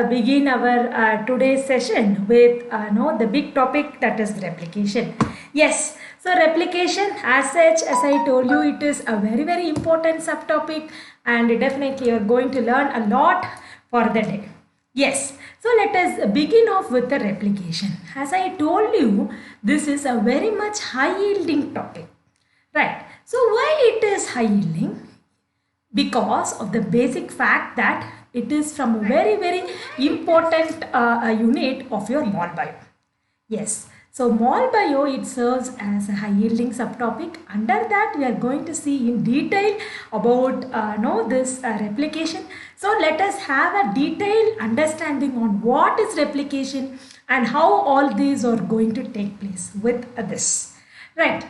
begin our today's session with the big topic, that is replication. Yes, so replication as such, as I told you, it is a very important subtopic, and definitely you are going to learn a lot for the day. Yes, so let us begin off with the replication. As I told you, this is a very much high yielding topic, right? So why it is high yielding? Because of the basic fact that it is from a very important unit of your mol bio. Yes, so mol bio, it serves as a high yielding subtopic. Under that we are going to see in detail about this replication. So let us have a detailed understanding on what is replication and how all these are going to take place with this, right?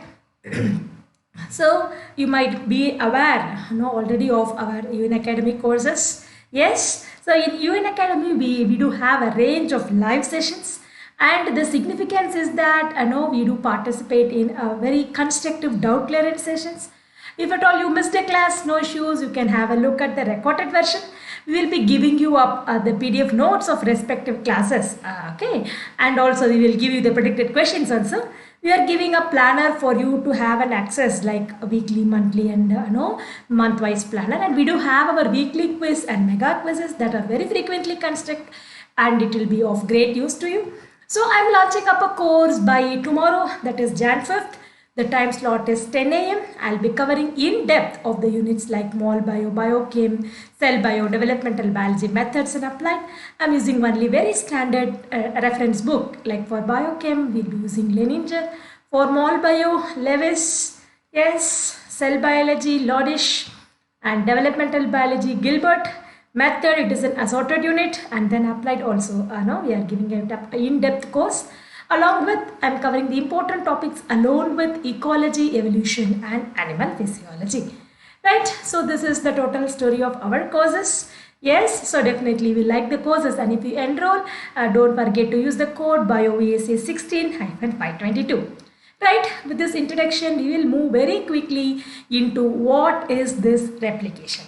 So you might be aware already of our Unacademy courses. Yes, so in Unacademy we do have a range of live sessions, and the significance is that we do participate in a very constructive doubt clearance sessions. If at all you missed a class, no issues, you can have a look at the recorded version. We will be giving you up the PDF notes of respective classes, okay, and also we will give you the predicted questions also. We are giving a planner for you to have an access, like a weekly, monthly, and month-wise planner. And we do have our weekly quiz and mega quizzes that are very frequently constructed, and it will be of great use to you. So I'm launching up a course by tomorrow, that is Jan 5th. The time slot is 10 a.m. I'll be covering in depth of the units like mol bio, biochem, cell bio, developmental biology, methods and applied. I'm using only very standard reference book. Like for biochem, we'll be using Leninger. For mol bio, Lewis, yes, cell biology, Lodish, and developmental biology, Gilbert. Method, it is an assorted unit, and then applied also. We are giving an in-depth course. Along with, I'm covering the important topics along with ecology, evolution, and animal physiology. Right, so this is the total story of our courses. Yes, so definitely we like the courses, and if you enroll, don't forget to use the code BioVSA16-522. Right, with this introduction, we will move very quickly into what is this replication.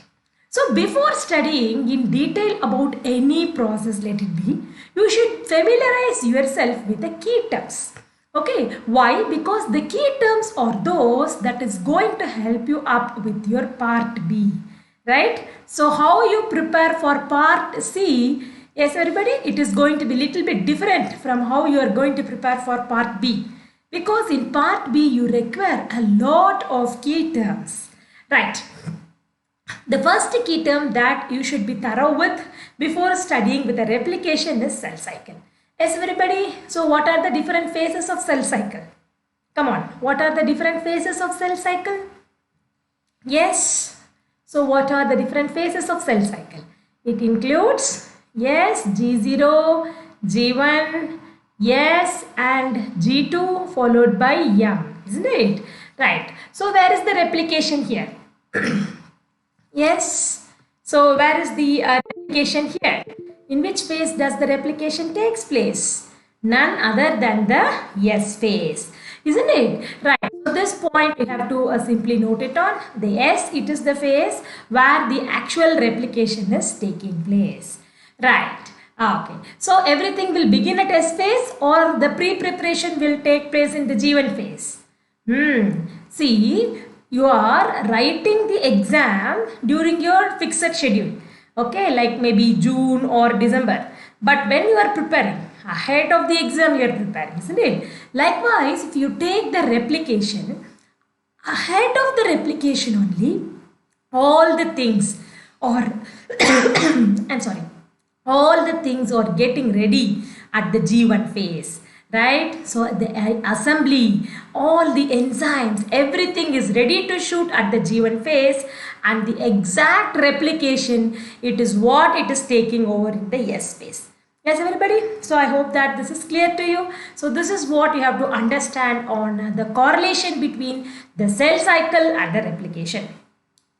So before studying in detail about any process, let it be, you should familiarize yourself with the key terms. Okay, why? Because the key terms are those that is going to help you up with your part B, right? So how you prepare for part C, yes everybody, it is going to be little bit different from how you are going to prepare for part B. Because in part B, you require a lot of key terms, right? The first key term that you should be thorough with before studying with a replication is cell cycle. Yes, everybody. So what are the different phases of cell cycle? Come on. What are the different phases of cell cycle? Yes. So what are the different phases of cell cycle? It includes, yes, G0, G1, yes, and G2 followed by M, isn't it? Right. So where is the replication here? Yes, so where is the replication here? In which phase does the replication takes place? None other than the S phase, isn't it? Right, so this point we have to simply note it on. The S, it is the phase where the actual replication is taking place. Right, okay. So everything will begin at S phase, or the pre-preparation will take place in the G1 phase? See, you are writing the exam during your fixed schedule, okay, like maybe June or December. But when you are preparing, ahead of the exam you are preparing, isn't it? Likewise, if you take the replication, ahead of the replication only, all the things are, all the things are getting ready at the G1 phase. Right, so the assembly, all the enzymes, everything is ready to shoot at the G1 phase, and the exact replication, it is what it is taking over in the S phase. Yes, everybody. So I hope that this is clear to you. So this is what you have to understand on the correlation between the cell cycle and the replication.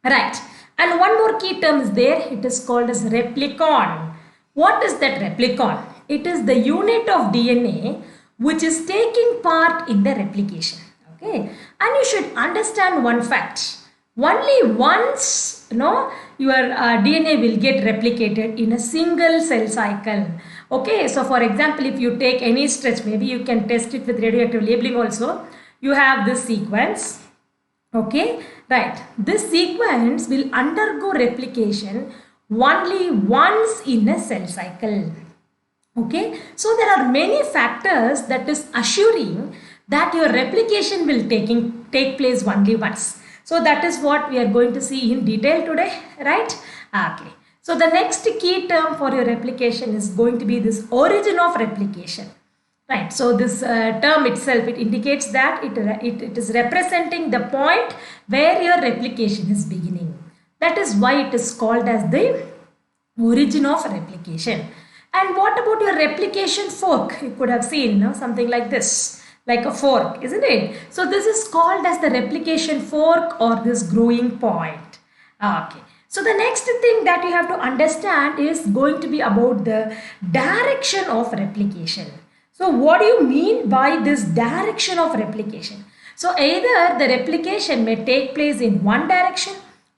Right, and one more key term is there. It is called as replicon. What is that replicon? It is the unit of DNA which is taking part in the replication. Okay, and you should understand one fact. Only once your DNA will get replicated in a single cell cycle. Okay, so for example, if you take any stretch, maybe you can test it with radioactive labeling also. You have this sequence. Okay, right. This sequence will undergo replication only once in a cell cycle. Okay, so there are many factors that is assuring that your replication will take place only once. So that is what we are going to see in detail today, right? Okay. So the next key term for your replication is going to be this origin of replication. Right, so this term itself, it indicates that it is representing the point where your replication is beginning. That is why it is called as the origin of replication. And what about your replication fork? You could have seen, no? Something like this, like a fork, isn't it? So this is called as the replication fork or this growing point. Okay. So the next thing that you have to understand is going to be about the direction of replication. So what do you mean by this direction of replication? So either the replication may take place in one direction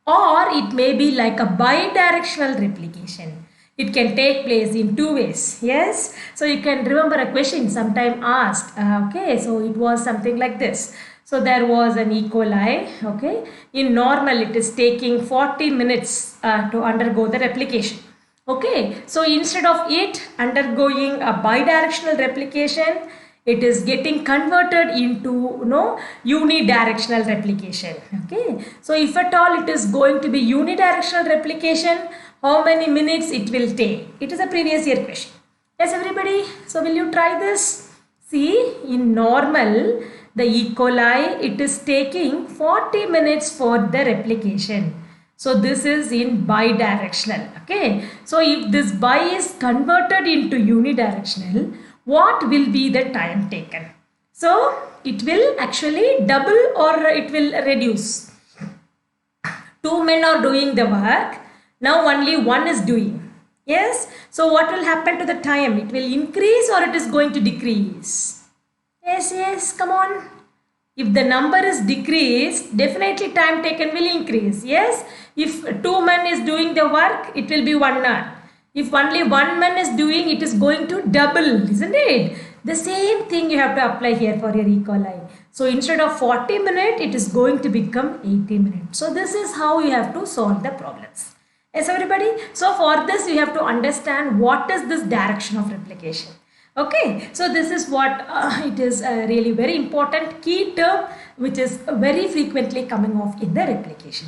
or it may be like a bidirectional replication. It can take place in two ways. Yes. So you can remember a question sometime asked. Okay. So it was something like this. So there was an E. coli. Okay. In normal it is taking 40 minutes to undergo the replication. Okay, so instead of it undergoing a bidirectional replication, it is getting converted into unidirectional replication. Okay, so if at all it is going to be unidirectional replication, how many minutes it will take? It is a previous year question. Yes, everybody. So will you try this? See, in normal, the E. coli, it is taking 40 minutes for the replication. So this is in bidirectional. Okay. So if this bi is converted into unidirectional, what will be the time taken? So it will actually double or it will reduce. Two men are doing the work. Now only one is doing. Yes. So what will happen to the time? It will increase or it is going to decrease? Yes, yes. Come on. If the number is decreased, definitely time taken will increase. Yes. If two men is doing the work, it will be 1 hour. If only one man is doing, it is going to double, isn't it? The same thing you have to apply here for your E. coli. So instead of 40 minutes, it is going to become 80 minutes. So this is how you have to solve the problems. Yes, everybody. So for this, you have to understand what is this direction of replication. Okay, so this is what it is a really very important key term which is very frequently coming off in the replication.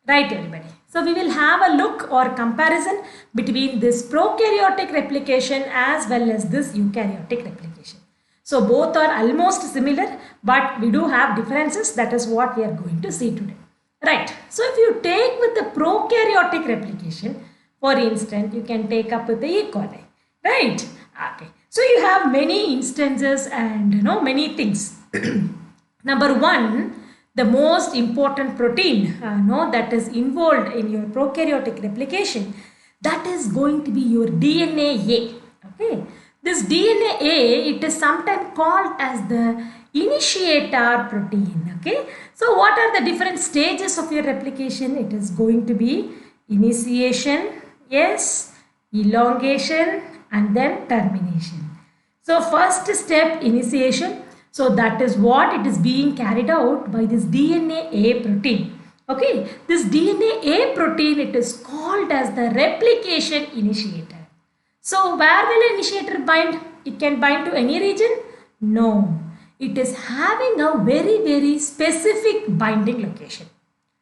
Right, everybody. So we will have a look or comparison between this prokaryotic replication as well as this eukaryotic replication. So both are almost similar, but we do have differences. That is what we are going to see today. Right. So if you take with the prokaryotic replication, for instance, you can take up with the E. coli. Right. Okay. So you have many instances and many things. Number one, the most important protein that is involved in your prokaryotic replication, that is going to be your DNA. Okay. This DNA, it is sometimes called as the initiator protein. Okay. So what are the different stages of your replication? It is going to be initiation, yes, elongation, and then termination. So first step, initiation. So that is what it is being carried out by this DNA protein. Okay, this DNA protein, it is called as the replication initiator. So where will initiator bind? It can bind to any region? No, it is having a very specific binding location.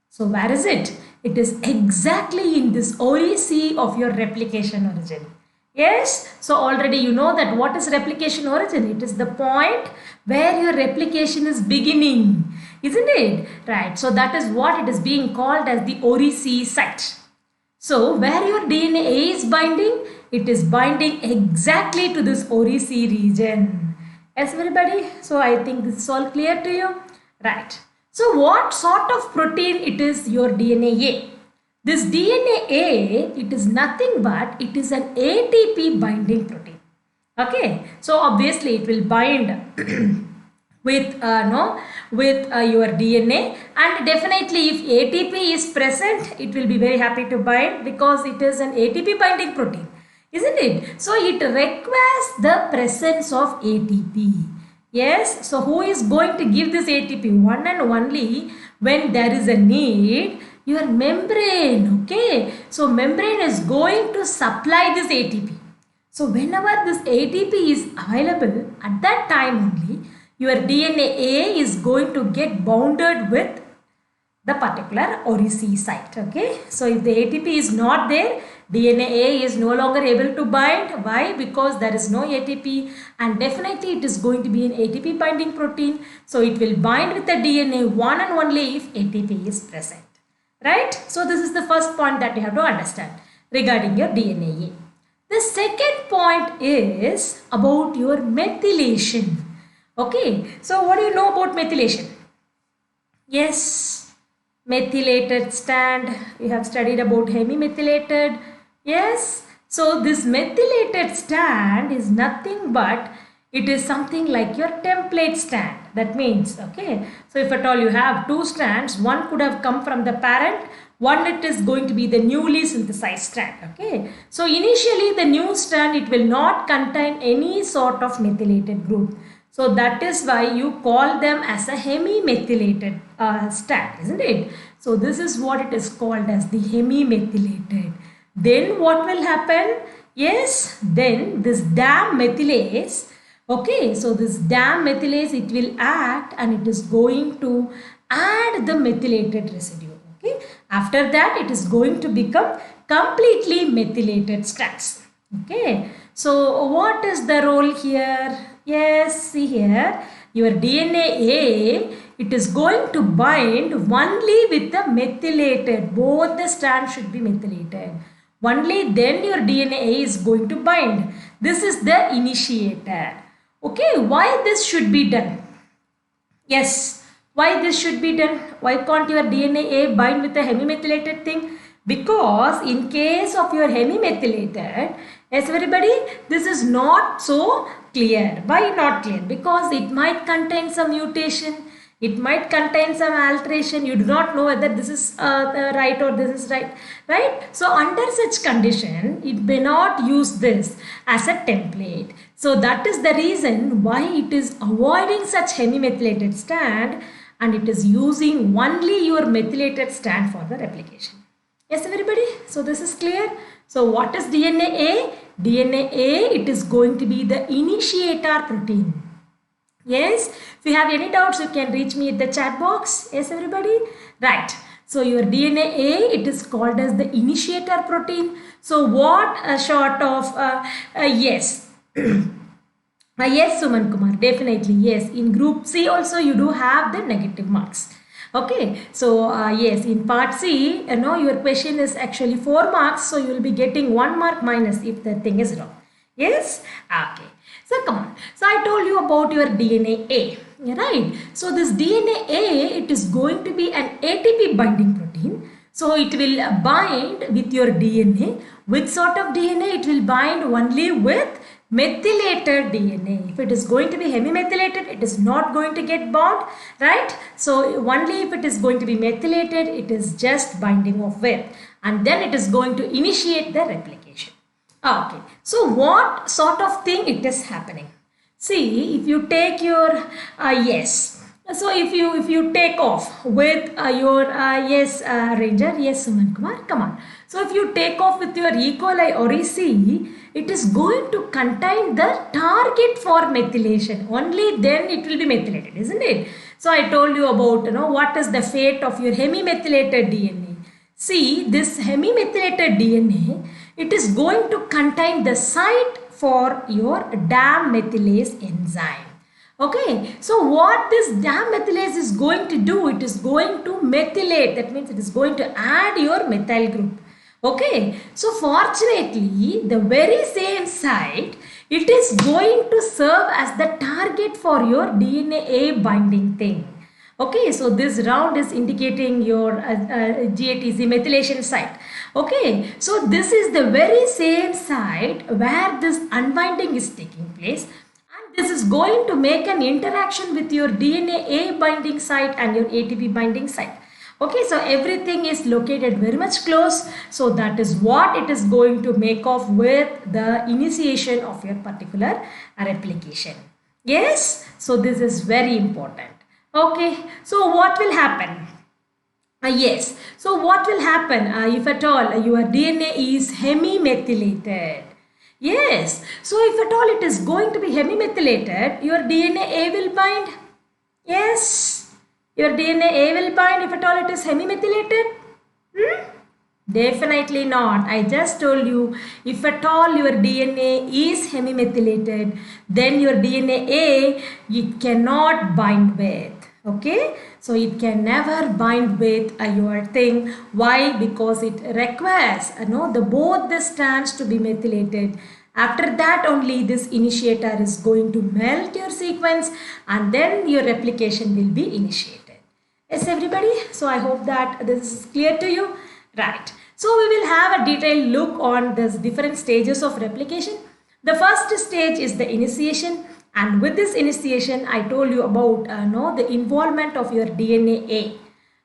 So where is it? It is exactly in this OEC of your replication origin. Yes, so already you know that what is replication origin? It is the point where your replication is beginning, isn't it? Right, so that is what it is being called as the OEC site. So where your DNA is binding, it is binding exactly to this OEC region. Yes, everybody? So I think this is all clear to you. Right. So what sort of protein it is your DNA? This DNA, it is nothing but it is an ATP binding protein. Okay. So obviously it will bind with no with your DNA, and definitely if ATP is present, it will be very happy to bind because it is an ATP binding protein, isn't it? So it requires the presence of ATP. Yes, so who is going to give this ATP? One and only when there is a need, your membrane. Okay, so membrane is going to supply this ATP. So whenever this ATP is available, at that time only your DNA A is going to get bounded with the particular ORIC site. Okay, so if the ATP is not there, DNA A is no longer able to bind. Why? Because there is no ATP, and definitely it is going to be an ATP binding protein. So it will bind with the DNA one and only if ATP is present. Right? So this is the first point that you have to understand regarding your DNA A. The second point is about your methylation. Okay, so what do you know about methylation? Yes, methylated strand. You have studied about hemimethylated. Yes, so this methylated strand is nothing but it is something like your template strand. That means, okay, so if at all you have two strands, one could have come from the parent, one it is going to be the newly synthesized strand. Okay, so initially the new strand, it will not contain any sort of methylated group. So that is why you call them as a hemimethylated strand, isn't it? So this is what it is called as the hemimethylated. Then what will happen? Yes, then this DAM methylase, okay, so this DAM methylase, it will act and it is going to add the methylated residue. Okay, after that it is going to become completely methylated strands. Okay, so what is the role here? Yes, see here, your DNA A, it is going to bind only with the methylated. Both the strands should be methylated. Only then your DNA A is going to bind. This is the initiator. Okay, why this should be done? Yes, why this should be done? Why can't your DNA A bind with the hemimethylated thing? Because in case of your hemimethylated, yes everybody, this is not so clear. Why not clear? Because it might contain some mutation, it might contain some alteration. You do not know whether this is right or this is right? So under such condition, it may not use this as a template. So that is the reason why it is avoiding such hemimethylated strand and it is using only your methylated strand for the replication. Yes everybody, so this is clear. So what is DNA A? DNA A, it is going to be the initiator protein. Yes, if you have any doubts, you can reach me at the chat box. Yes everybody, right. So your DNA A, it is called as the initiator protein. So what sort of, yes. Yes Suman Kumar, definitely yes. In group C also you do have the negative marks. Okay, so yes, in part C, you know, your question is actually 4 marks, so you will be getting 1 mark minus if the thing is wrong. Yes, okay. So come on. So I told you about your DNA A, right? So this DNA A, it is going to be an ATP binding protein. So it will bind with your DNA. Which sort of DNA? It will bind only with methylated DNA. If it is going to be hemimethylated, it is not going to get bound, right? So only if it is going to be methylated, it is just binding off with, and then it is going to initiate the replication. Okay, so what sort of thing it is happening? See, if you take your yes, so if you take off with your yes Ranger, yes Suman Kumar, come on. So if you take off with your E. coli or EC, it is going to contain the target for methylation. Only then it will be methylated, isn't it? So I told you about, you know, what is the fate of your hemimethylated DNA. See, this hemimethylated DNA, it is going to contain the site for your DAM methylase enzyme. Okay, so what this DAM methylase is going to do, it is going to methylate. That means it is going to add your methyl group. Okay, so fortunately, the very same site, it is going to serve as the target for your DNA A binding thing. Okay, so this round is indicating your GATC methylation site. Okay, so this is the very same site where this unbinding is taking place, and This is going to make an interaction with your DNA A binding site and your ATP binding site. Okay, so everything is located very much close. So that is what it is going to make off with the initiation of your particular replication. Yes, so this is very important. Okay, so what will happen? Yes, so what will happen if at all your DNA is hemimethylated? Yes, so if at all it is going to be hemimethylated, your DNA A will bind. Yes, your DNA A will bind if at all it is hemimethylated. Definitely not. I just told you, if at all your DNA is hemimethylated, then your DNA A it cannot bind with. Okay, so it can never bind with your thing. Why? Because it requires both the strands to be methylated. After that only this initiator is going to melt your sequence and then your replication will be initiated. Yes, everybody? So I hope that this is clear to you. Right. So we will have a detailed look on these different stages of replication. The first stage is the initiation. And with this initiation, I told you about the involvement of your DNA A.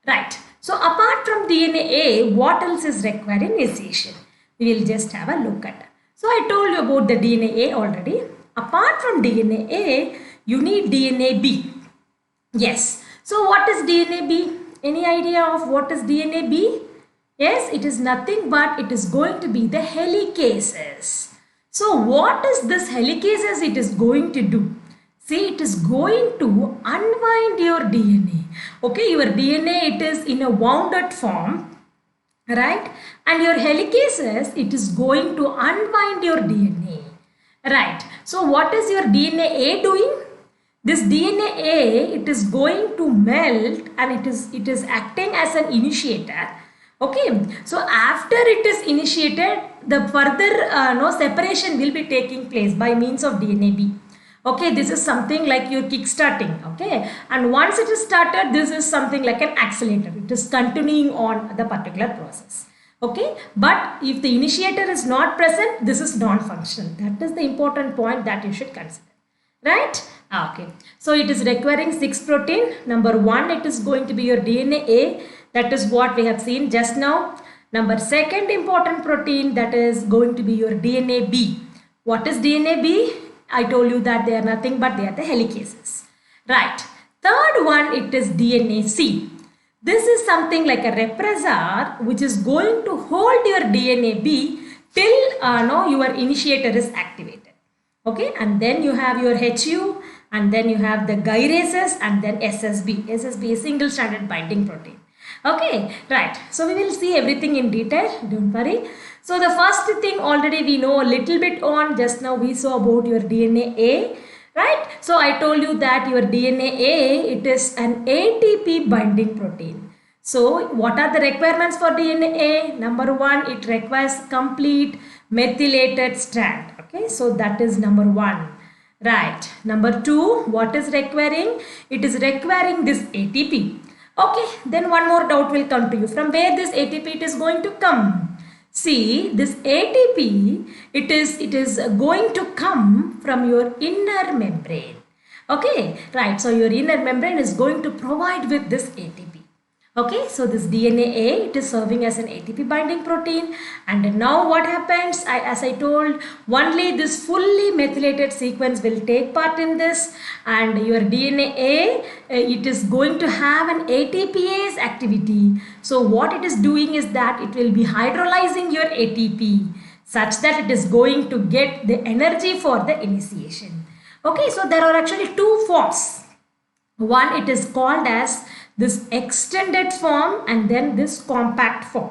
Right. So apart from DNA A, what else is required in initiation? We will just have a look at it. So I told you about the DNA A already. Apart from DNA A, you need DNA B. Yes. So what is DNA B? Any idea of what is DNA B? Yes, it is nothing but it is going to be the helicases. So what is this helicases it is going to do? See, it is going to unwind your DNA. Okay, your DNA it is in a wounded form, right? And your helicases it is going to unwind your DNA, right? So what is your DNA A doing? This DNA A it is going to melt and it is acting as an initiator. Okay, so after it is initiated, the further separation will be taking place by means of DNA B. Okay, this is something like your kick-starting. Okay, and once it is started, this is something like an accelerator. It is continuing on the particular process. Okay, but if the initiator is not present, this is non-functional. That is the important point that you should consider. Right? Okay, so it is requiring 6 protein. Number 1, it is going to be your DNA A. That is what we have seen just now. Number 2nd important protein, that is going to be your DNA B. What is DNA B? I told you that they are nothing but they are the helicases. Right. 3rd one, it is DNA C. This is something like a repressor which is going to hold your DNA B till your initiator is activated. Okay, and then you have your HU and then you have the gyrases and then SSB. SSB is single stranded binding protein. Okay, right. So we will see everything in detail. Don't worry. So the first thing already we know a little bit on. Just now we saw about your DNA A. Right. So I told you that your DNA A, it is an ATP binding protein. So what are the requirements for DNA A? Number 1, it requires complete methylated strand. Okay. So that is number 1. Right. Number 2, what is requiring? It is requiring this ATP. Okay, then one more doubt will come to you. From where this ATP it is going to come? See, this ATP, it is going to come from your inner membrane. Okay, right. So your inner membrane is going to provide with this ATP. Okay, so this DNA A, it is serving as an ATP binding protein. And now what happens? As I told, only this fully methylated sequence will take part in this. And your DNA A, it is going to have an ATPase activity. So what it is doing is that it will be hydrolyzing your ATP such that it is going to get the energy for the initiation. Okay, so there are actually 2 forms. One, it is called as this extended form and then this compact form.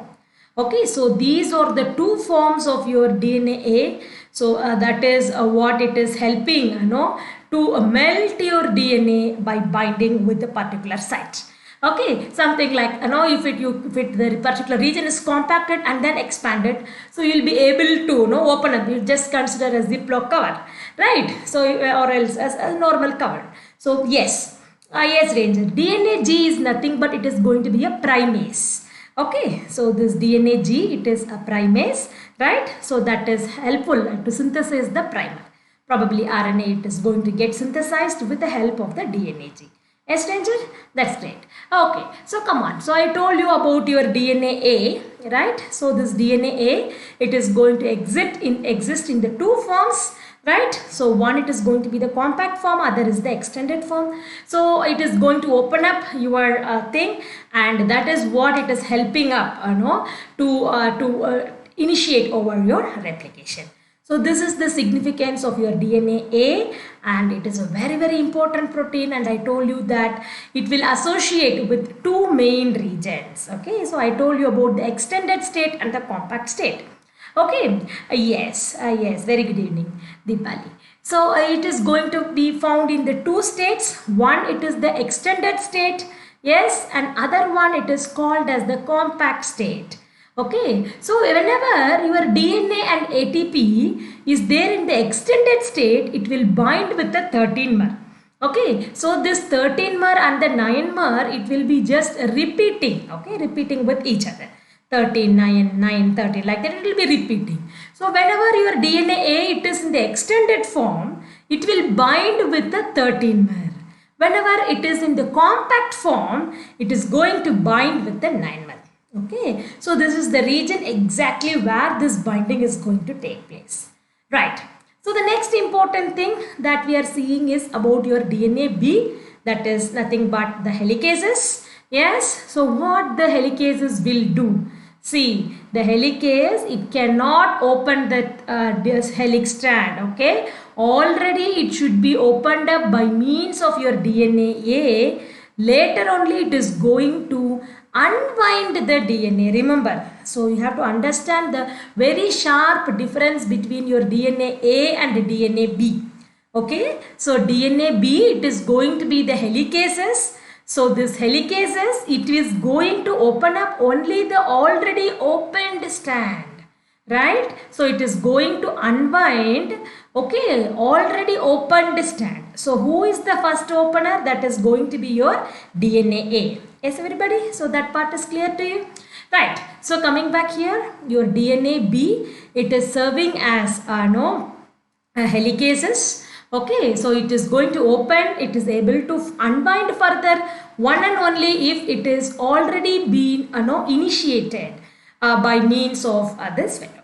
Okay, so these are the 2 forms of your DNA A. So that is what it is helping, to melt your DNA by binding with a particular site. Okay, something like, if the particular region is compacted and then expanded, so you will be able to open up. You just consider a Ziploc cover, right? So or else as a normal cover. So yes. Yes, Ranger. DNA G is nothing but it is going to be a primase. Okay, so this DNA G, it is a primase, right? So that is helpful to synthesize the primer. Probably RNA it is going to get synthesized with the help of the DNA G. Yes, stranger? That's great. Okay, so come on. So I told you about your DNA A, right? So this DNA A, it is going to exist in the two forms, right? So one, it is going to be the compact form, other is the extended form. So it is going to open up your thing, and that is what it is helping up, to initiate over your replication. So this is the significance of your DNA A, and it is a very, very important protein, and I told you that it will associate with two main regions. Okay, so I told you about the extended state and the compact state. Okay, yes, very good evening, Deepali. So it is going to be found in the two states. One, it is the extended state, yes, and other one, it is called as the compact state. Okay, so whenever your DNA and ATP is there in the extended state, it will bind with the 13-mer. Okay, so this 13-mer and the 9-mer, it will be just repeating, okay, repeating with each other. 13, 9, 9, 13, like that it will be repeating. So whenever your DNA A, it is in the extended form, it will bind with the 13-mer. Whenever it is in the compact form, it is going to bind with the 9-mer. Okay, so this is the region exactly where this binding is going to take place. Right. So the next important thing that we are seeing is about your DNA B, that is nothing but the helicases. Yes, so what the helicases will do? See, the helicase, it cannot open this helix strand, okay? Already it should be opened up by means of your DNA A. Later only it is going to unwind the DNA. Remember, so you have to understand the very sharp difference between your DNA A and the DNA B. Okay, so DNA B, it is going to be the helicases. So this helicases, it is going to open up only the already opened strand, right? So it is going to unwind, okay, already opened strand. So who is the first opener? That is going to be your DNA A. Yes, everybody? So that part is clear to you? Right. So coming back here, your DNA B, it is serving as helicases. Okay, so it is going to open, it is able to unbind further one and only if it is already been initiated by means of this fellow.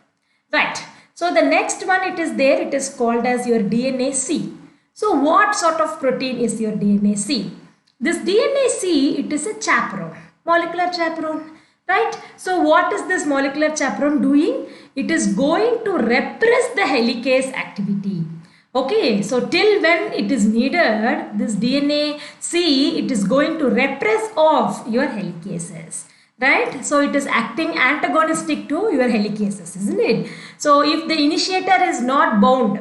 Right. So the next one, it is there, it is called as your DNA C. So what sort of protein is your DNA C? This DNA C, it is a chaperone, molecular chaperone, right? So what is this molecular chaperone doing? It is going to repress the helicase activity. Okay, so till when it is needed, this DNA C, it is going to repress off your helicases, right? So it is acting antagonistic to your helicases, isn't it? So if the initiator is not bound,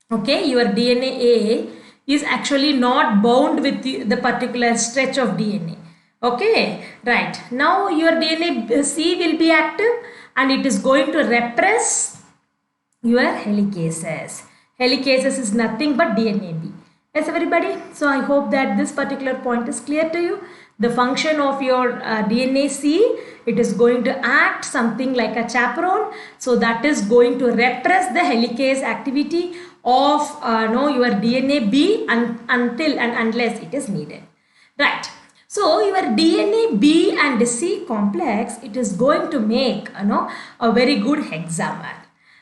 okay, your DNA A is actually not bound with the particular stretch of DNA. Okay, right. Now your DNA C will be active and it is going to repress your helicases. Helicases is nothing but DNA B. Yes, everybody. So I hope that this particular point is clear to you. The function of your DNA C, it is going to act something like a chaperone. So that is going to repress the helicase activity of your DNA B until and unless it is needed. Right. So your DNA B and C complex, it is going to make a very good hexamer.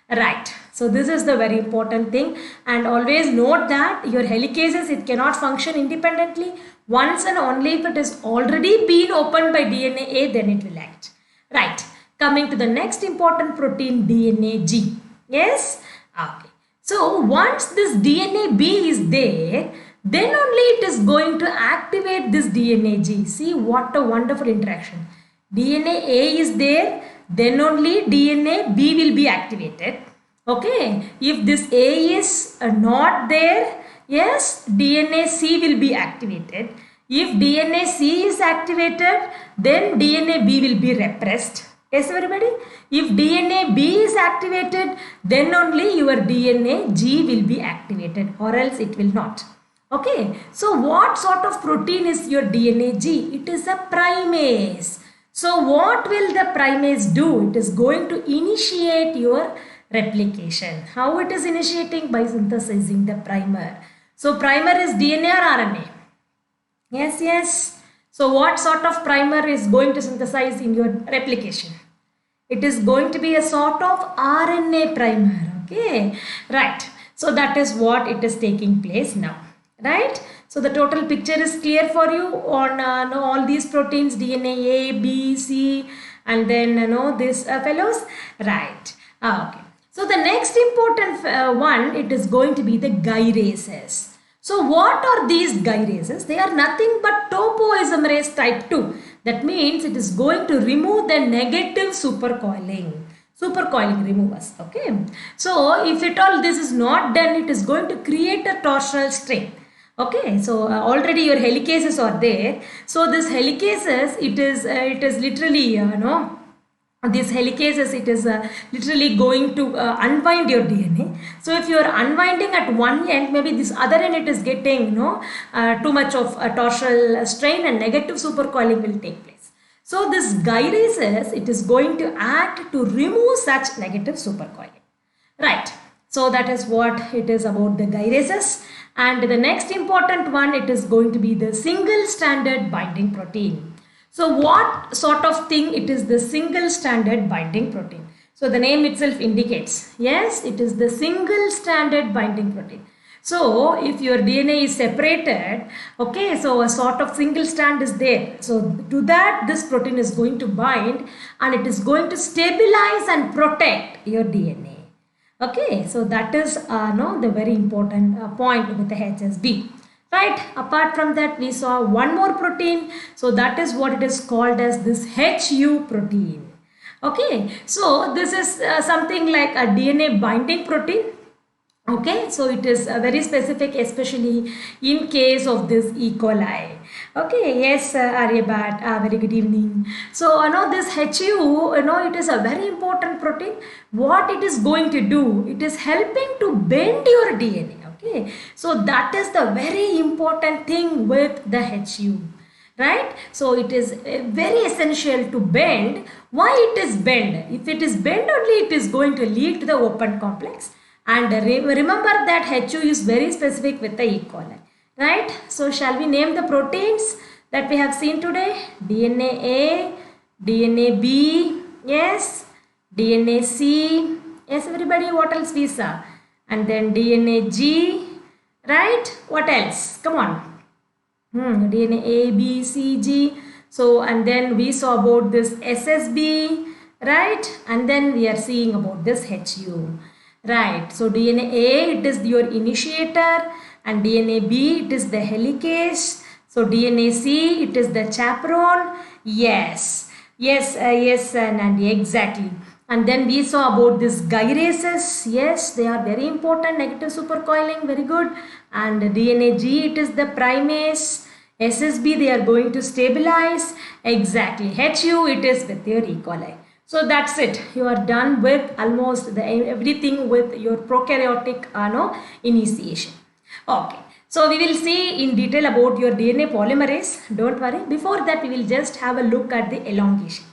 Right. So this is the very important thing, and always note that your helicases, it cannot function independently. Once and only if it is already been opened by DNA A, then it will act. Right. Coming to the next important protein, DNA G. Yes. Okay. So once this DNA B is there, then only it is going to activate this DNA G. See what a wonderful interaction. DNA A is there, then only DNA B will be activated. Okay, if this A is not there, yes, DNA C will be activated. If DNA C is activated, then DNA B will be repressed. Yes, everybody? If DNA B is activated, then only your DNA G will be activated, or else it will not. Okay, so what sort of protein is your DNA G? It is a primase. So what will the primase do? It is going to initiate your Replication. How it is initiating? By synthesizing the primer. So primer is DNA or RNA? Yes, yes. So what sort of primer is going to synthesize in your replication? It is going to be a sort of RNA primer. Okay, right. So that is what it is taking place now, right? So the total picture is clear for you on all these proteins, DNA A, B, C, and then these fellows, right? Okay. So the next important one, it is going to be the gyrases. So what are these gyrases? They are nothing but topoisomerase type 2. That means it is going to remove the negative supercoiling. Supercoiling removers. Okay. So if at all this is not done, it is going to create a torsional strain. Okay. So already your helicases are there. So this helicases, it is literally these helicases, it is literally going to unwind your DNA. So if you are unwinding at one end, maybe this other end it is getting too much of a torsional strain and negative supercoiling will take place. So this gyrases, it is going to act to remove such negative supercoiling. Right. So that is what it is about the gyrases. And the next important one, it is going to be the single stranded binding protein. So what sort of thing it is the single stranded binding protein? So the name itself indicates, yes, it is the single stranded binding protein. So if your DNA is separated, okay, so a sort of single strand is there. So to that, this protein is going to bind and it is going to stabilize and protect your DNA. Okay, so that is the very important point with the HSB. Right, apart from that, we saw one more protein. So that is what it is called as this HU protein. Okay, so this is something like a DNA binding protein. Okay, so it is very specific, especially in case of this E. coli. Okay, yes, Aryabat, very good evening. So, this HU, it is a very important protein. What it is going to do, it is helping to bend your DNA. Okay, so that is the very important thing with the HU, right? So it is very essential to bend. Why it is bend? If it is bend only, it is going to lead to the open complex. And remember that HU is very specific with the E. coli, right? So shall we name the proteins that we have seen today? DNA A, DNA B, yes, DNA C, yes everybody, what else we saw? And then DNA G, right? What else? Come on. DNA A, B, C, G. So, and then we saw about this SSB, right? And then we are seeing about this HU, right? So, DNA A, it is your initiator, and DNA B, it is the helicase. So, DNA C, it is the chaperone. Yes, yes, and exactly. And then we saw about this gyrases. Yes, they are very important. Negative supercoiling, very good. And DNA G, it is the primase. SSB, they are going to stabilize. Exactly. HU, it is with your E. coli. So that's it. You are done with almost everything with your prokaryotic initiation. Okay. So we will see in detail about your DNA polymerase. Don't worry. Before that, we will just have a look at the elongation.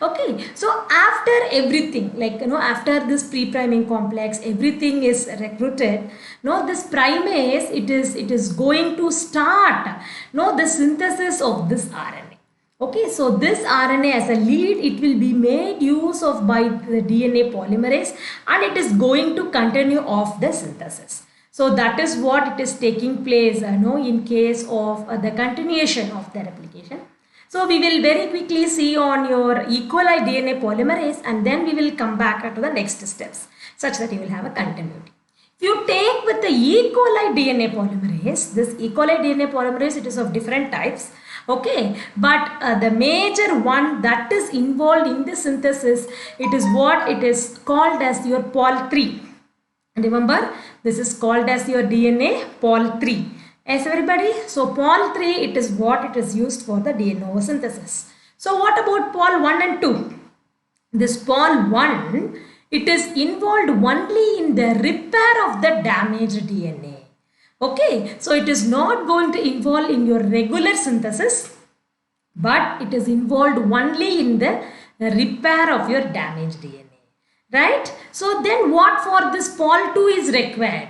Okay, so after everything, like after this pre-priming complex, everything is recruited. This primase, it is going to start the synthesis of this RNA. Okay, so this RNA as a lead, it will be made use of by the DNA polymerase, and it is going to continue of the synthesis. So that is what it is taking place in case of the continuation of the replication. So we will very quickly see on your E. coli DNA polymerase, and then we will come back to the next steps such that you will have a continuity. If you take with the E. coli DNA polymerase, this E. coli DNA polymerase, it is of different types. Okay, but the major one that is involved in the synthesis, it is what it is called as your Pol 3. Remember, this is called as your DNA Pol 3. Yes, everybody. So Pol 3, it is what it is used for the DNA synthesis. So what about Pol 1 and 2? This Pol 1, it is involved only in the repair of the damaged DNA. Okay, so it is not going to involve in your regular synthesis, but it is involved only in the repair of your damaged DNA. right? So then what for this pol 2 is required?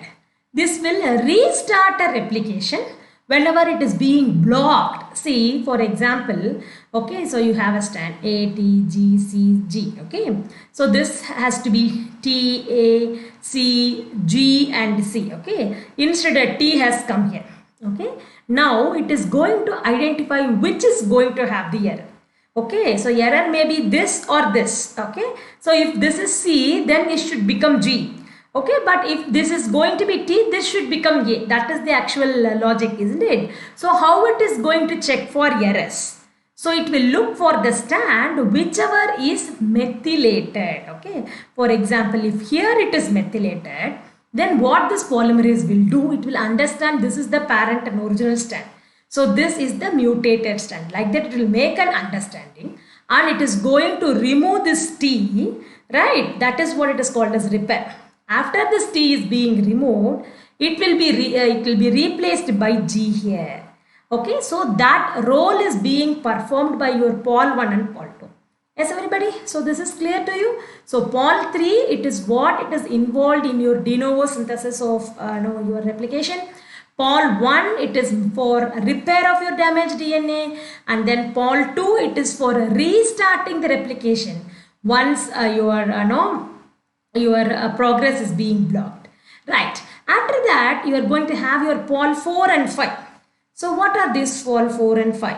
This will restart a replication whenever it is being blocked. See, for example, okay, so you have a strand A, T, G, C, G, okay. So this has to be T, A, C, G and C, okay. Instead a T has come here, okay. Now it is going to identify which is going to have the error. Okay, so error may be this or this, okay. So if this is C, then it should become G. Okay, but if this is going to be T, this should become A. That is the actual logic, isn't it? So how it is going to check for errors? So it will look for the strand whichever is methylated. Okay, for example, if here it is methylated, then what this polymerase will do, it will understand this is the parent and original strand. So this is the mutated strand. Like that it will make an understanding and it is going to remove this T, right? That is what it is called as repair. After this T is being removed, it will be replaced by G here. Okay, so that role is being performed by your pol 1 and pol 2. Yes, everybody? So this is clear to you. So pol 3, it is what it is involved in your de novo synthesis of your replication. Pol 1, it is for repair of your damaged DNA, and then pol 2, it is for restarting the replication once your progress is being blocked, right? After that you are going to have your pol 4 and 5. So what are these pol 4 and 5?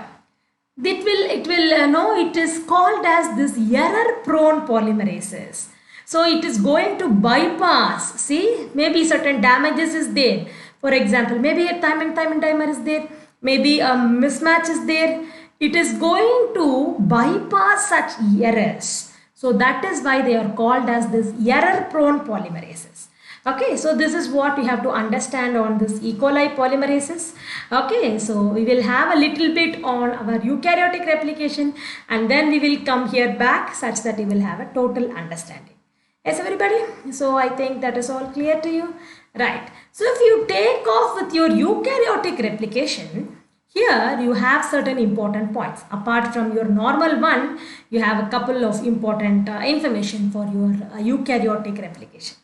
It is called as this error prone polymerases. So it is going to bypass, see, maybe certain damages is there. For example, maybe a thymine dimer is there, maybe a mismatch is there. It is going to bypass such errors. So that is why they are called as this error prone polymerases. Okay, so this is what we have to understand on this E. coli polymerases. Okay, so we will have a little bit on our eukaryotic replication and then we will come here back such that we will have a total understanding. Yes, everybody? So I think that is all clear to you. Right. So if you take off with your eukaryotic replication, here you have certain important points. Apart from your normal one, you have a couple of important information for your eukaryotic replication.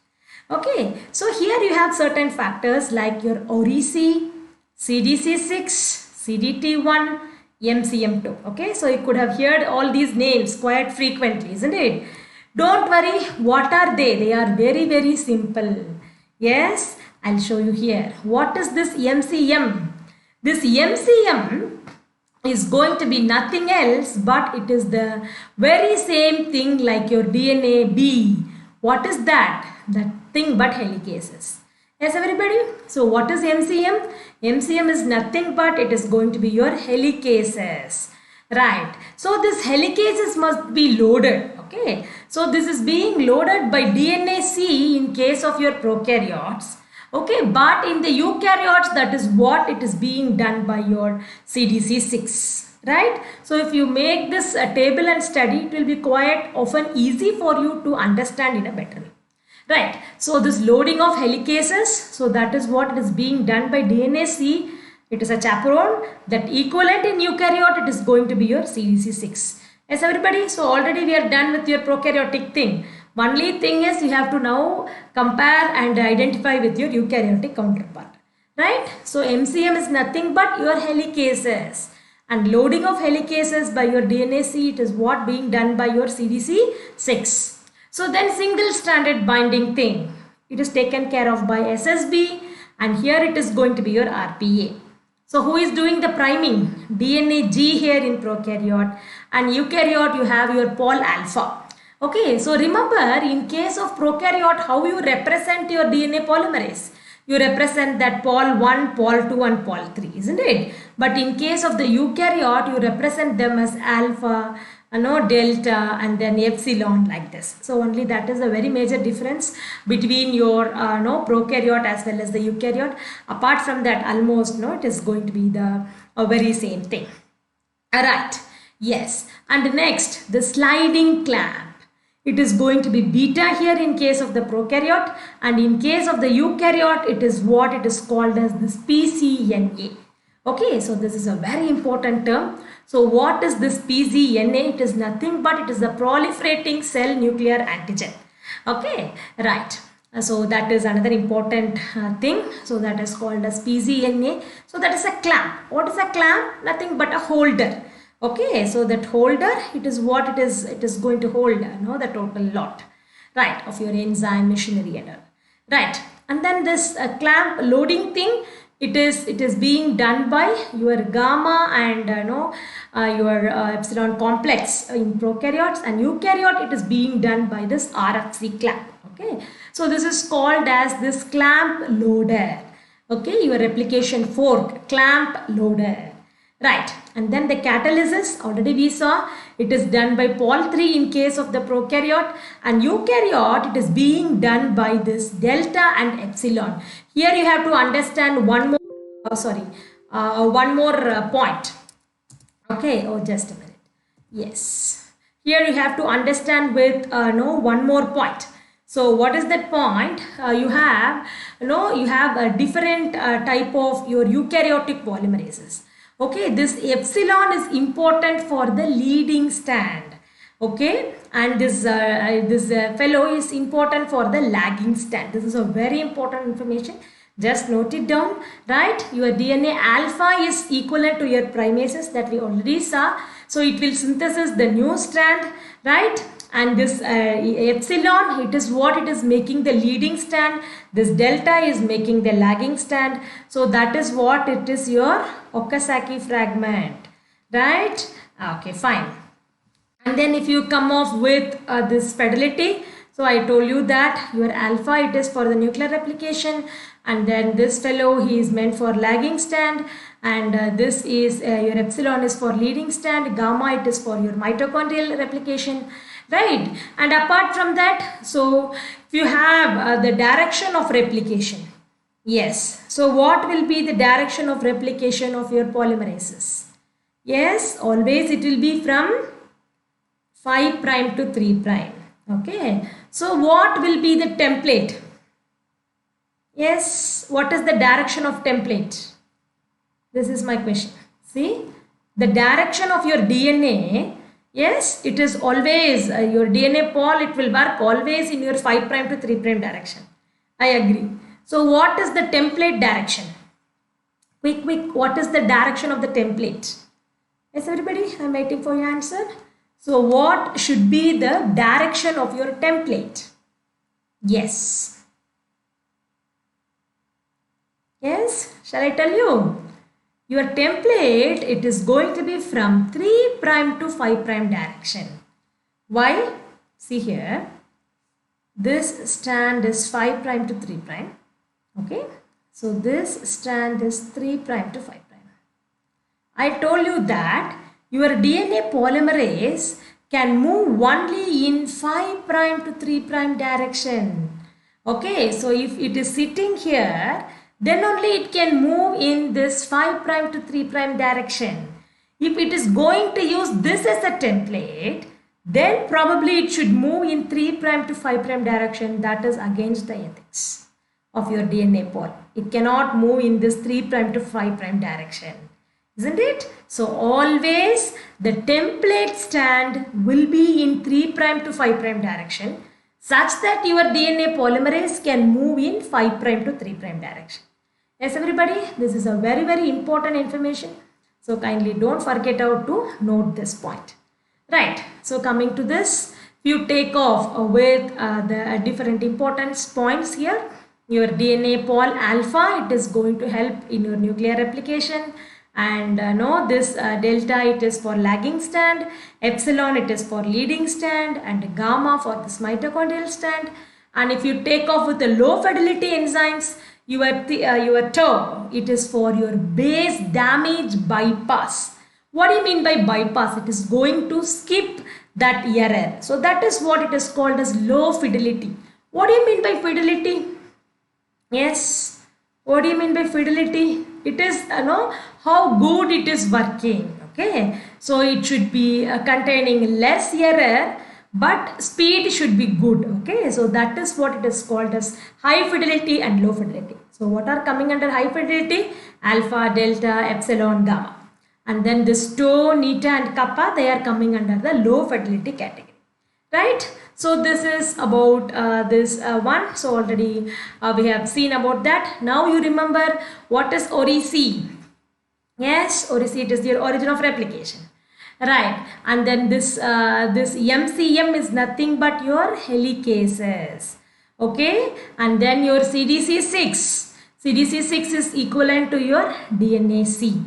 Okay, so here you have certain factors like your OREC, CDC6, CDT1, MCM2. Okay, so you could have heard all these names quite frequently, isn't it? Don't worry, what are they? They are very, very simple. Yes, I'll show you here. What is this MCM? This MCM is going to be nothing else but it is the very same thing like your DNA B. What is that? That thing but helicases. Yes, everybody? So what is MCM? MCM is nothing but it is going to be your helicases. Right. So this helicases must be loaded. Okay. So this is being loaded by DNA C in case of your prokaryotes. Okay, but in the eukaryotes, that is what it is being done by your CDC6, right? So if you make this table and study, it will be quite often easy for you to understand in a better way, right? So this loading of helicases, so that is what it is being done by DNA C. It is a chaperone that equivalent in eukaryote, it is going to be your CDC6. Yes, everybody? So already we are done with your prokaryotic thing. Only thing is you have to now compare and identify with your eukaryotic counterpart, right? So MCM is nothing but your helicases and loading of helicases by your DNA C, it is what being done by your CDC6. So then single stranded binding thing, it is taken care of by SSB and here it is going to be your RPA. So who is doing the priming? DNA G here in prokaryote and eukaryote you have your pol alpha. Okay, so remember in case of prokaryote how you represent your DNA polymerase. You represent that pol 1, pol 2 and pol 3, isn't it? But in case of the eukaryote you represent them as alpha, delta and then epsilon like this. So only that is a very major difference between your prokaryote as well as the eukaryote. Apart from that almost it is going to be the very same thing. Alright, yes. And next the sliding clamp. It is going to be beta here in case of the prokaryote and in case of the eukaryote it is what it is called as this pCNA. Okay, so this is a very important term. So what is this pCNA? It is nothing but it is a proliferating cell nuclear antigen. Okay, right. So that is another important thing. So that is called as PZNA. So that is a clamp. What is a clamp? Nothing but a holder. Okay, so that holder, it is what it is. It is going to hold, the total lot, right, of your enzyme machinery and all. Right, and then this clamp loading thing, it is being done by your gamma and your epsilon complex in prokaryotes, and eukaryote it is being done by this RFC clamp. Okay, so this is called as this clamp loader. Okay, your replication fork, clamp loader, right. And then the catalysis, already we saw, it is done by Pol 3 in case of the prokaryote, and eukaryote it is being done by this delta and epsilon. Here you have to understand one more, point. Okay, oh, just a minute. Yes, here you have to understand with one more point. So what is that point? You have a different type of your eukaryotic polymerases. Okay, this epsilon is important for the leading stand. Okay, and this fellow is important for the lagging stand. This is a very important information. Just note it down, right? Your DNA alpha is equivalent to your primases that we already saw. So it will synthesize the new strand, right? And this epsilon, it is what it is making the leading strand. This delta is making the lagging strand. So that is what it is, your Okazaki fragment, right? Okay, fine. And then if you come off with this fidelity, so I told you that your alpha, it is for the nuclear replication, and then this fellow, he is meant for lagging stand, and this is your epsilon is for leading stand, gamma it is for your mitochondrial replication, right? And apart from that, so if you have the direction of replication, yes, so what will be the direction of replication of your polymerases? Yes, always it will be from 5' to 3'. Okay, so what will be the template? Yes, what is the direction of template? This is my question. See, the direction of your DNA, yes, it is always your DNA pole, it will work always in your 5' to 3' direction. I agree. So what is the template direction? Quick, what is the direction of the template? Yes, everybody, I'm waiting for your answer. So what should be the direction of your template? Yes. Yes, shall I tell you? Your template, it is going to be from 3' to 5' direction. Why? See here, this strand is 5' to 3'. Okay, so this strand is 3' to 5'. I told you that your DNA polymerase can move only in 5' to 3' direction. Okay, so if it is sitting here, then only it can move in this 5' to 3' direction. If it is going to use this as a template, then probably it should move in 3' to 5' direction. That is against the ethics of your DNA poly. It cannot move in this 3' to 5' direction. Isn't it? So always the template stand will be in 3' to 5' direction, such that your DNA polymerase can move in 5' to 3' direction. Yes, everybody, this is a very, very important information. So kindly don't forget how to note this point. Right. So coming to this, you take off with the different importance points here. Your DNA pol alpha, it is going to help in your nuclear replication. And this delta, it is for lagging stand, epsilon it is for leading stand, and gamma for this mitochondrial stand. And if you take off with the low fidelity enzymes, your tau, it is for your base damage bypass. What do you mean by bypass? It is going to skip that error. So that is what it is called as low fidelity. What do you mean by fidelity? Yes, what do you mean by fidelity? It is how good it is working. Okay, so it should be containing less error, but speed should be good. Okay, so that is what it is called as high fidelity and low fidelity. So what are coming under high fidelity? Alpha, delta, epsilon, gamma. And then this tau, neta and kappa, they are coming under the low fidelity category. Right? So this is about this one. So already we have seen about that. Now you remember what is ORIC. Yes, ORIC, it is the origin of replication. Right, and then this MCM is nothing but your helicases. Okay, and then your CDC6. CDC6 is equivalent to your DNA-C.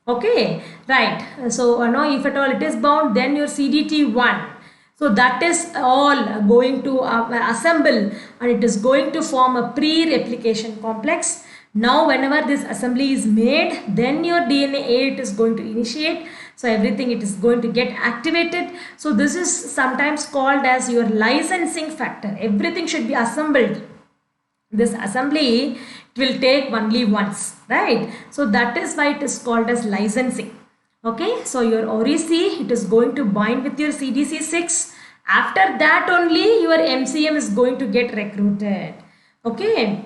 Okay, right. So if at all it is bound, then your CDT1. So that is all going to assemble, and it is going to form a pre-replication complex. Now whenever this assembly is made, then your DNA 8 is going to initiate. So everything it is going to get activated. So this is sometimes called as your licensing factor. Everything should be assembled. This assembly it will take only once, right? So that is why it is called as licensing. Okay, so your ORIC, it is going to bind with your CDC6. After that only your MCM is going to get recruited. Okay,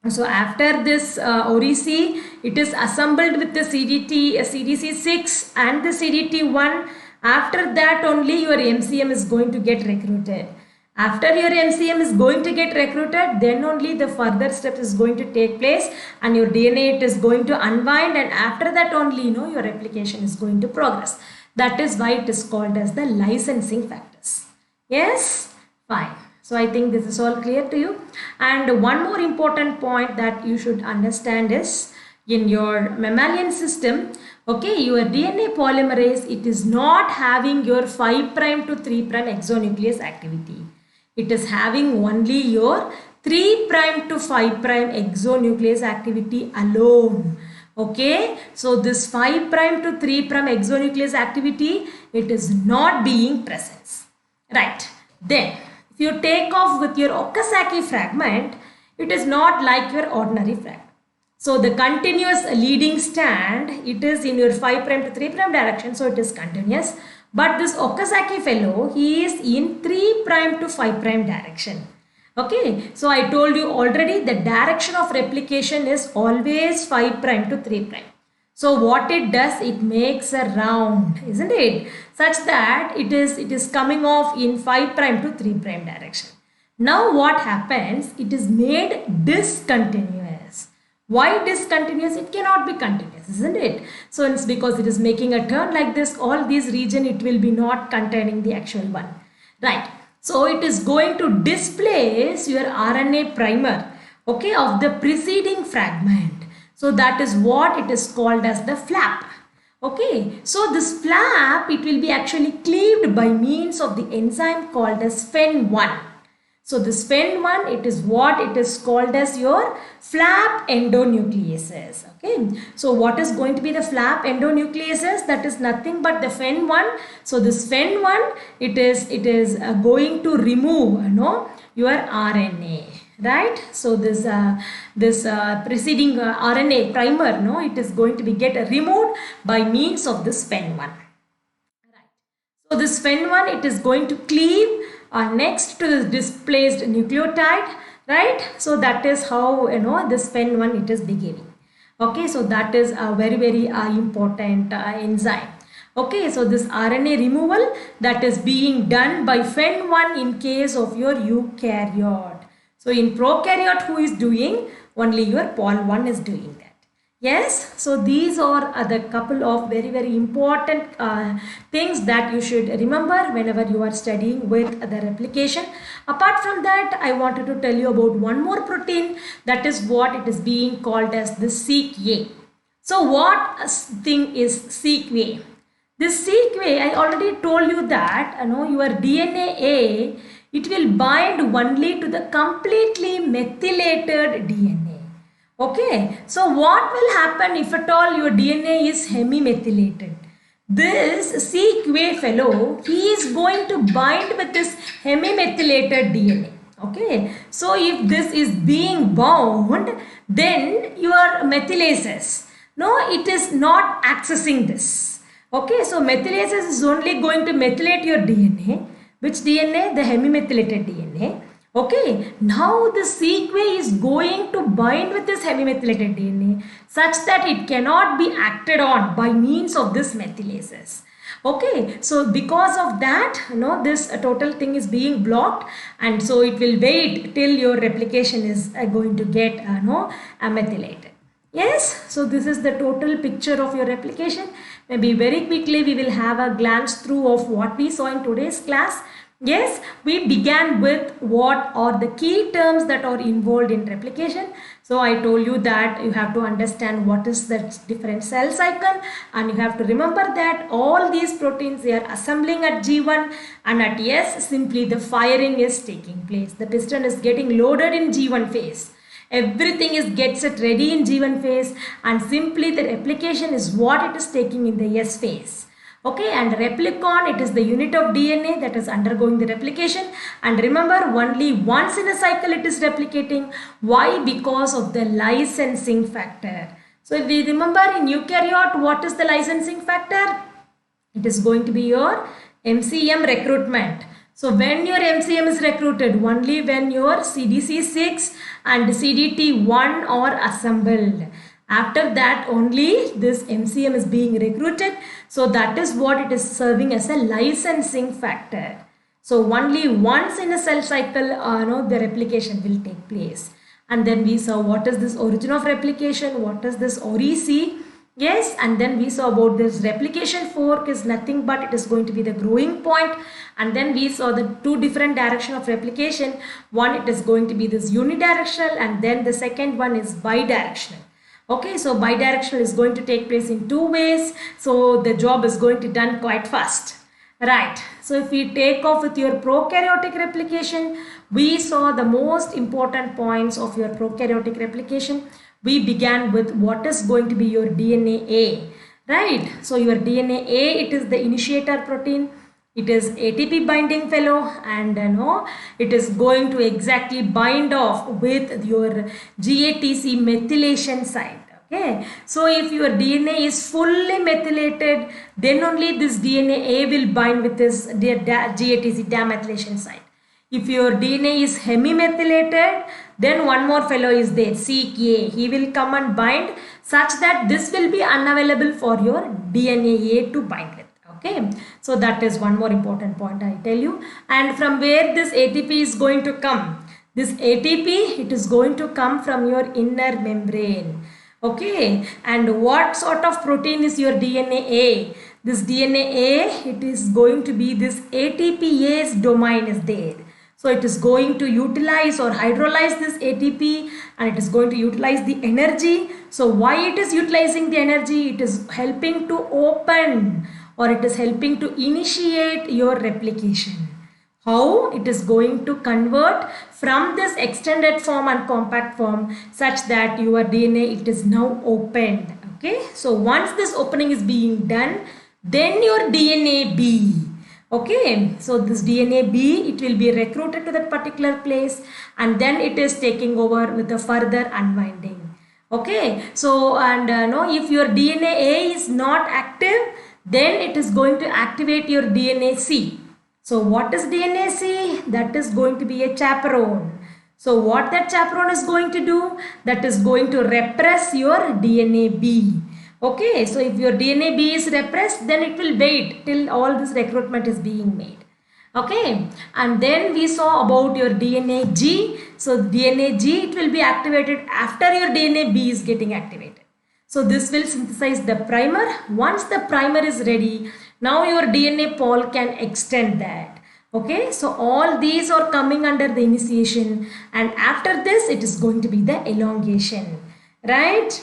so after this ORIC, it is assembled with the CDC6 and the CDT1. After that only your MCM is going to get recruited. After your MCM is going to get recruited, then only the further steps is going to take place, and your DNA it is going to unwind, and after that only your replication is going to progress. That is why it is called as the licensing factors. Yes, fine. So I think this is all clear to you. And one more important point that you should understand is in your mammalian system, okay, your DNA polymerase, it is not having your 5' to 3' exonuclease activity. It is having only your 3' to 5' exonuclease activity alone. Okay, so this 5' to 3' exonuclease activity, it is not being present. Right, then if you take off with your Okazaki fragment, it is not like your ordinary fragment. So the continuous leading stand, it is in your 5' to 3' direction, so it is continuous. But this Okazaki fellow, he is in 3' to 5' direction. Okay, so I told you already the direction of replication is always 5' to 3'. So what it does, it makes a round, isn't it? Such that it is coming off in 5' to 3' direction. Now what happens? It is made discontinuous. Why discontinuous? It cannot be continuous, isn't it? So it's because it is making a turn like this. All these region it will be not containing the actual one. Right. So it is going to displace your RNA primer, okay, of the preceding fragment. So that is what it is called as the flap. Okay. So this flap, it will be actually cleaved by means of the enzyme called as FEN1. So this FEN1, it is what it is called as your flap endonucleases. Okay. So what is going to be the flap endonucleases? That is nothing but the FEN1. So this FEN1, it is going to remove your RNA. Right. So this preceding RNA primer, it is going to be removed by means of this FEN1. Right. So this FEN1, it is going to cleave next to this displaced nucleotide, right? So that is how this FEN1 it is behaving. Okay, so that is a very important enzyme. Okay, so this RNA removal that is being done by FEN1 in case of your eukaryote. So in prokaryote, who is doing? Only your Pol1 is doing that. Yes, so these are the couple of very important things that you should remember whenever you are studying with the replication. Apart from that, I wanted to tell you about one more protein, that is what it is being called as the seq-A. So what thing is seq-A? This seq-A, I already told you that your DNA-A, it will bind only to the completely methylated DNA. Okay, so what will happen if at all your DNA is hemimethylated? This seq-A fellow, he is going to bind with this hemimethylated DNA. Okay, so if this is being bound, then your methylases, it is not accessing this. Okay, so methylases is only going to methylate your DNA. Which DNA? The hemimethylated DNA. Okay, now the seq-A is going to bind with this hemimethylated DNA such that it cannot be acted on by means of this methylases. Okay, so because of that, this total thing is being blocked, and so it will wait till your replication is going to get methylated. Yes, so this is the total picture of your replication. Maybe very quickly we will have a glance through of what we saw in today's class. Yes, we began with what are the key terms that are involved in replication. So I told you that you have to understand what is the different cell cycle, and you have to remember that all these proteins, they are assembling at G1, and at S simply the firing is taking place. The piston is getting loaded in G1 phase. Everything gets it ready in G1 phase, and simply the replication is what it is taking in the S phase. Okay, and replicon, it is the unit of DNA that is undergoing the replication, and remember, only once in a cycle it is replicating. Why? Because of the licensing factor. So if we remember in eukaryote, what is the licensing factor? It is going to be your MCM recruitment. So when your MCM is recruited, only when your CDC6 and CDT1 are assembled. After that only this MCM is being recruited. So that is what it is serving as a licensing factor. So only once in a cell cycle, the replication will take place. And then we saw what is this origin of replication, what is this OREC. Yes, and then we saw about this replication fork is nothing but it is going to be the growing point. And then we saw the two different direction of replication. One, it is going to be this unidirectional, and then the second one is bidirectional. Okay, so bidirectional is going to take place in two ways. So the job is going to be done quite fast. Right, so if we take off with your prokaryotic replication, we saw the most important points of your prokaryotic replication. We began with what is going to be your DNA A, right? So your DNA A, it is the initiator protein. It is ATP binding fellow, and it is going to exactly bind off with your GATC methylation site. Okay, so if your DNA is fully methylated, then only this DNA A will bind with this GATC demethylation site. If your DNA is hemimethylated, then one more fellow is there, CK. He will come and bind such that this will be unavailable for your DNA A to bind with. Okay, so that is one more important point I tell you. And from where this ATP is going to come? This ATP, it is going to come from your inner membrane. Okay, and what sort of protein is your DNA A? This DNA A, it is going to be this ATPase domain is there. So it is going to utilize or hydrolyze this ATP, and it is going to utilize the energy. So why it is utilizing the energy? It is helping to open, or it is helping to initiate your replication. How? It is going to convert from this extended form and compact form such that your DNA, it is now opened. Okay, so once this opening is being done, then your DNA B. Okay, so this DNA B, it will be recruited to that particular place, and then it is taking over with a further unwinding. Okay, so and if your DNA A is not active, then it is going to activate your DNA C. So what is DNA C? That is going to be a chaperone. So what that chaperone is going to do? That is going to repress your DNA B. Okay, so if your DNA B is repressed, then it will wait till all this recruitment is being made. Okay, and then we saw about your DNA G. So DNA G, it will be activated after your DNA B is getting activated. So this will synthesize the primer. Once the primer is ready, now your DNA pol can extend that. Okay, so all these are coming under the initiation, and after this it is going to be the elongation, right?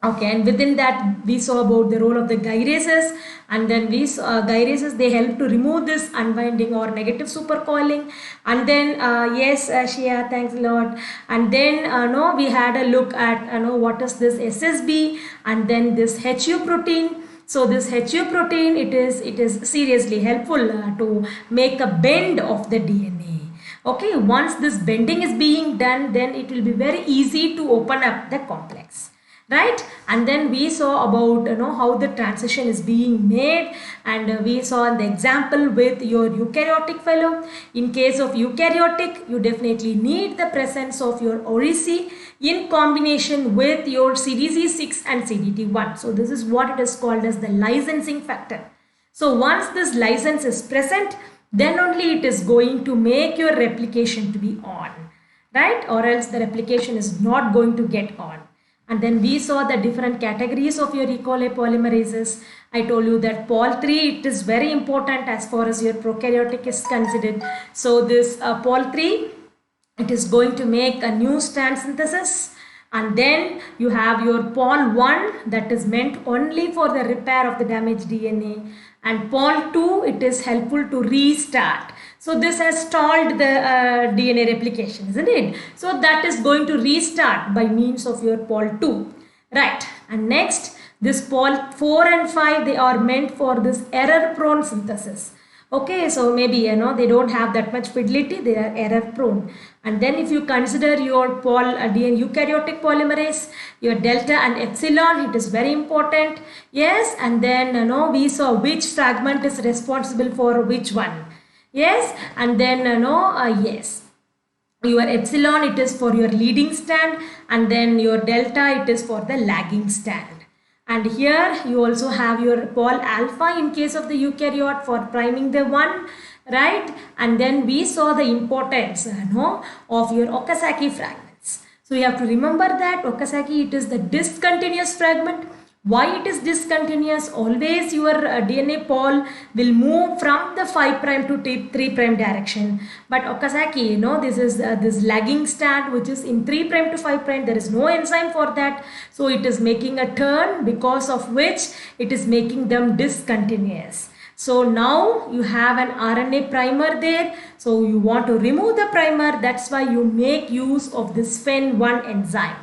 Okay, and within that we saw about the role of the gyrases, and then we saw gyrases, they help to remove this unwinding or negative supercoiling. And then yes, Shia, thanks a lot. And then no, we had a look at what is this SSB, and then this HU protein. So this HU protein, it is seriously helpful to make a bend of the DNA. Okay, once this bending is being done, then it will be very easy to open up the complex. Right, and then we saw about how the transition is being made, and we saw the example with your eukaryotic fellow. In case of eukaryotic, you definitely need the presence of your OREC in combination with your CDC6 and CDT1. So this is what it is called as the licensing factor. So once this license is present, then only it is going to make your replication to be on, right? Or else the replication is not going to get on. And then we saw the different categories of your E. coli polymerases. I told you that Pol 3, it is very important as far as your prokaryotic is considered. So this Pol 3, it is going to make a new strand synthesis. And then you have your Pol 1, that is meant only for the repair of the damaged DNA. And Pol 2, it is helpful to restart. So this has stalled the DNA replication, isn't it? So that is going to restart by means of your Pol 2. Right. And next, this Pol 4 and 5, they are meant for this error prone synthesis. Okay, so maybe they don't have that much fidelity, they are error prone. And then if you consider your DNA eukaryotic polymerase, your delta and epsilon, it is very important. Yes, and then we saw which fragment is responsible for which one. Yes, and then yes, your epsilon, it is for your leading strand, and then your delta, it is for the lagging strand. And here you also have your Pol alpha in case of the eukaryote for priming the one, right? And then we saw the importance of your Okazaki fragments. So you have to remember that Okazaki, it is the discontinuous fragment. Why it is discontinuous? Always your DNA pol will move from the 5' to 3' direction. But Okazaki, this is this lagging strand which is in 3' to 5'. There is no enzyme for that. So it is making a turn, because of which it is making them discontinuous. So now you have an RNA primer there. So you want to remove the primer. That's why you make use of this FEN1 enzyme.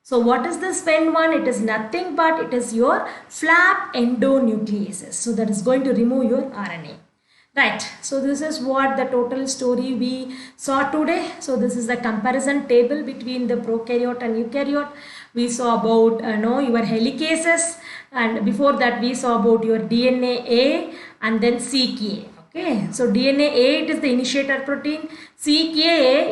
So what is this FEN1? It is nothing but it is your flap endonucleases. So that is going to remove your RNA. Right. So this is what the total story we saw today. So this is the comparison table between the prokaryote and eukaryote. We saw about your helicases, and before that we saw about your DNA A and then CK. Okay, so DNA A, it is the initiator protein. CK,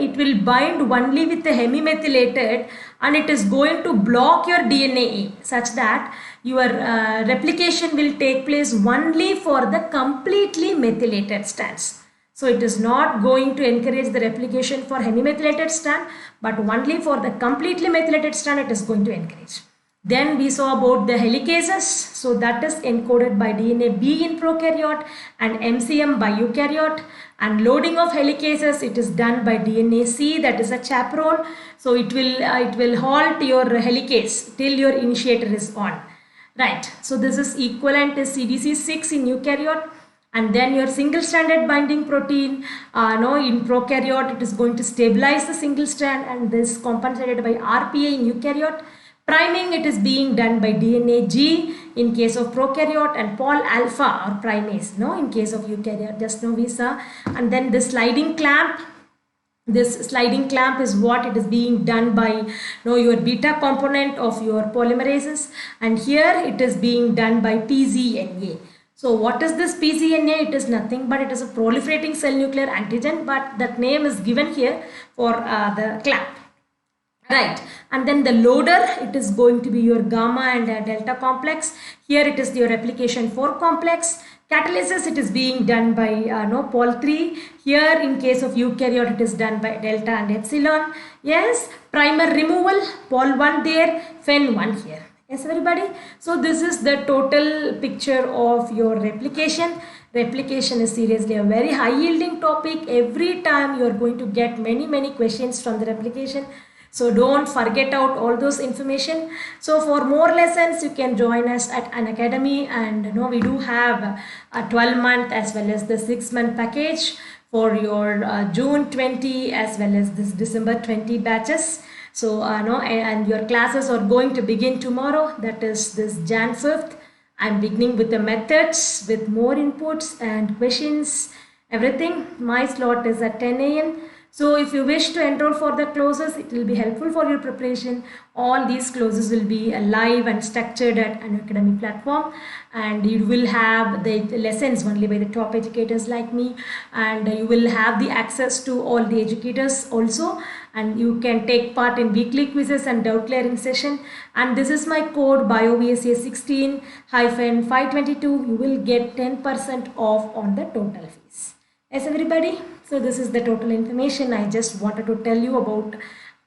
it will bind only with the hemimethylated, and it is going to block your DNA A such that your replication will take place only for the completely methylated strands. So it is not going to encourage the replication for hemimethylated strand, but only for the completely methylated strand it is going to encourage. Then we saw about the helicases. So that is encoded by DNA B in prokaryote and MCM by eukaryote. And loading of helicases, it is done by DNA C, that is a chaperone. So it will halt your helicase till your initiator is on. Right. So this is equivalent to CDC6 in eukaryote. And then your single-stranded binding protein, in prokaryote, it is going to stabilize the single strand, and this compensated by RPA in eukaryote. Priming, it is being done by DNA G in case of prokaryote, and Pol alpha or primase, in case of eukaryote. Just now we saw. And then the sliding clamp. This sliding clamp is what it is being done by your beta component of your polymerases, and here it is being done by pZNA. So what is this pZNA? It is nothing but it is a proliferating cell nuclear antigen, but that name is given here for the clamp. Right. And then the loader, it is going to be your gamma and delta complex. Here it is your replication 4 complex. Catalysis, it is being done by Pol 3. Here in case of eukaryote, it is done by delta and epsilon. Yes. Primer removal, Pol 1 there, FEN1 here. Yes, everybody. So this is the total picture of your replication. Replication is seriously a very high yielding topic. Every time you are going to get many questions from the replication. So don't forget out all those information. So for more lessons, you can join us at Unacademy, and we do have a 12-month as well as the 6-month package for your June 20 as well as this December 20 batches. So and your classes are going to begin tomorrow, that is this Jan 5th. I'm beginning with the methods with more inputs and questions, everything. My slot is at 10 a.m. So if you wish to enroll for the courses, it will be helpful for your preparation. All these courses will be live and structured at Unacademy platform, and you will have the lessons only by the top educators like me, and you will have the access to all the educators also. and you can take part in weekly quizzes and doubt clearing session. And this is my code BioVSA16-522. You will get 10% off on the total fees. Yes, everybody. So this is the total information I just wanted to tell you about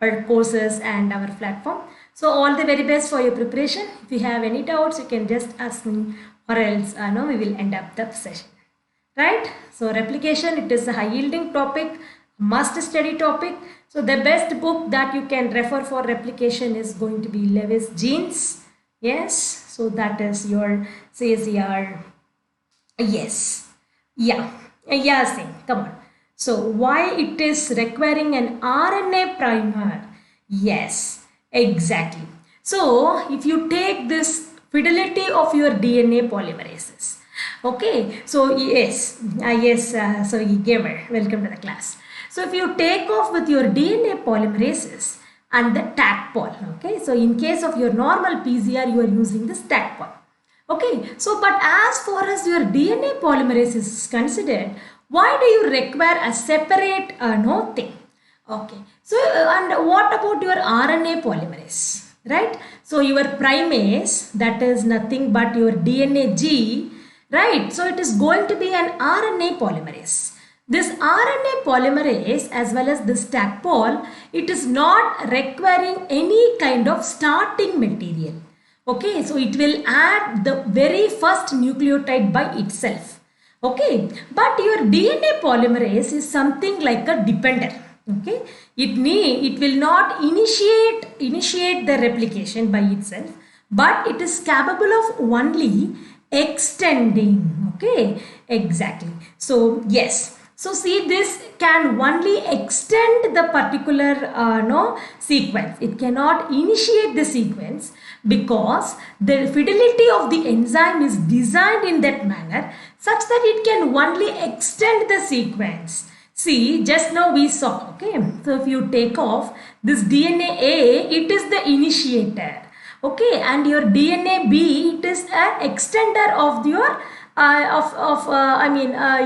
our courses and our platform. So all the very best for your preparation. If you have any doubts, you can just ask me, or else we will end up the session. Right? So replication, it is a high yielding topic, must study topic. So the best book that you can refer for replication is going to be Lewis Jeans. Yes. So that is your CSIR. Yes. Yeah. Yeah, Singh. Come on. So why it is requiring an RNA primer? Yes, exactly. So if you take this fidelity of your DNA polymerases, okay, so yes, so gamer, welcome to the class. So if you take off with your DNA polymerases and the tacpol, okay, so in case of your normal PCR, you are using this tacpol. Okay, so but as far as your DNA polymerase is considered, why do you require a separate thing? Okay, so and what about your RNA polymerase, right? So your primase, that is nothing but your DNA G, right? So it is going to be an RNA polymerase. This RNA polymerase as well as this tacpol, it is not requiring any kind of starting material. Okay, so it will add the very first nucleotide by itself. Okay, but your DNA polymerase is something like a depender. Okay, it will not initiate the replication by itself, but it is capable of only extending. Okay, exactly. So yes. So see, this can only extend the particular sequence. It cannot initiate the sequence because the fidelity of the enzyme is designed in that manner such that it can only extend the sequence. See, just now we saw, okay, so if you take off this DNA A, it is the initiator, okay, and your DNA B, it is an extender of your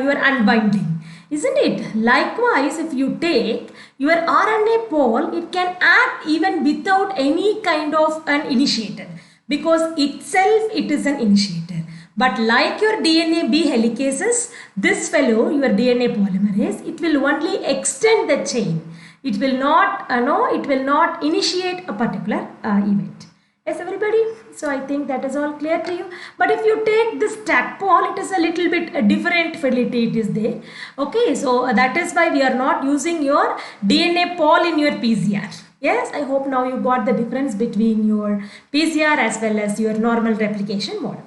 your unbinding. Isn't it? Likewise, if you take your RNA pole, it can act even without any kind of an initiator because itself it is an initiator. But like your DNA B helicases, this fellow, your DNA polymerase, it will only extend the chain. It will not, initiate a particular event. Yes, everybody? So I think that is all clear to you. But if you take this tacpol, it is a little bit different fidelity it is there. Okay, so that is why we are not using your DNA pol in your PCR. Yes, I hope now you got the difference between your PCR as well as your normal replication model.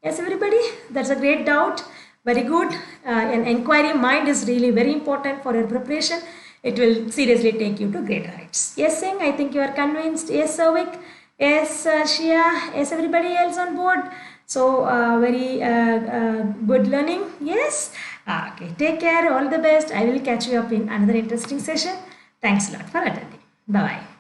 Yes, everybody? That's a great doubt. Very good. An inquiry mind is really very important for your preparation. It will seriously take you to great heights. Yes, Singh, I think you are convinced. Yes, Savik. Yes, Shia, yes, everybody else on board. So, very good learning. Yes. Okay, take care. All the best. I will catch you up in another interesting session. Thanks a lot for attending. Bye-bye.